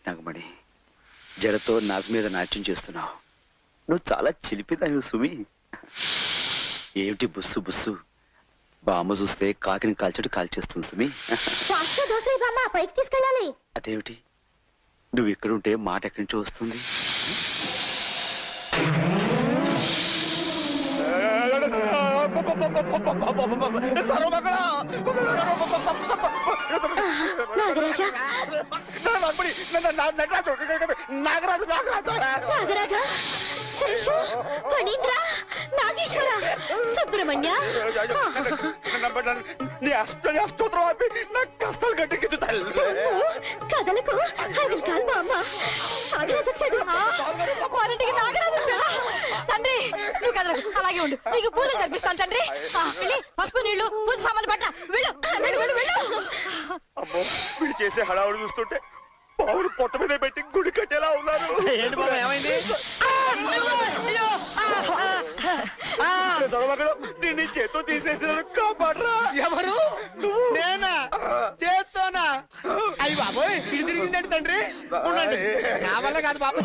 నాగమణి, జడతో నాకు మీద నాట్యం చేస్తున్నావు. నువ్వు చాలా చిలిపిదావు సుమి. ఏమిటి బుస్సు బుస్సు? బామ్మ చూస్తే కాకిని కాల్చడు కాల్చేస్తుంది సుమి. పైకి తీసుకెళ్ళాలి. అదేమిటి, నువ్వు ఇక్కడుంటే మాట ఎక్కడి నుంచో వస్తుంది. నాగరాజా, శేషు, ఫణీంద్ర, నాగేశ్వర, సుబ్రహ్మణ్య. నీ అష్టోత్తరం ఆపి నాకు కష్టాలు గట్టెక్కించుతాయి. కథలకు అది కాదు బామ్మ. నాగరాజు వచ్చాడు. వారింటికి నాగరాజు వచ్చాడా? తండ్రి నువ్వు కదలకు, అలాగే ఉండు. నీకు పూలు కనిపిస్తాను తండ్రి. పసుపు నీళ్లు, పూజ సామాన్లు పట్ల వెళ్ళు వెళ్ళు వెళ్ళు వెళ్ళు. అమ్మో, వీడు చేసే హడావుడు చూస్తుంటే పావులు పొట్ట మీద పెట్టి గుడి కట్టేలా ఉన్నారు. ఏంటి బాబా, ఏమైంది? దీన్ని చేత్తో తీసేసి కాపాడరా. ఎవరు? నేనా? చేత్తోనా? అయ్యి బాబోయ్, ఇది తిరిగిందండి తండ్రి. ఉండండి, నా వల్ల కాదు బాబు.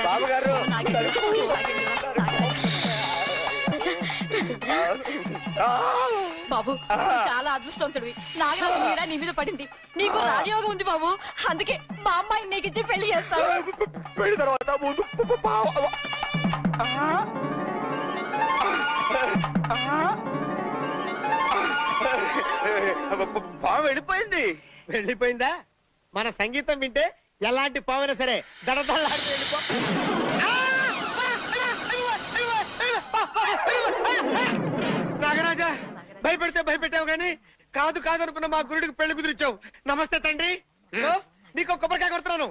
బాబు గారు, బాబు చాలా అదృష్టవంతుడివి. నాగరాజు మీద నీ మీద పడింది. నీకు రాజయోగం ఉంది బాబు. అందుకే మా అమ్మాయి నీకు ఇచ్చి పెళ్లి చేస్తాను. పెళ్లి తర్వాత ముందు పాము వెళ్ళిపోయింది. వెళ్ళిపోయిందా? మన సంగీతం వింటే ఎలాంటి పావైనా సరే దడదల్లాడి వెళ్ళిపో. నాగరాజా, భయపెడితే భయపెట్టావు గాని కాదు కాదు అనుకున్న మా గురుడికి పెళ్లి కుదిరిచ్చావు. నమస్తే తండ్రి. నీకు కొబ్బరికాయ కొడుతున్నాను.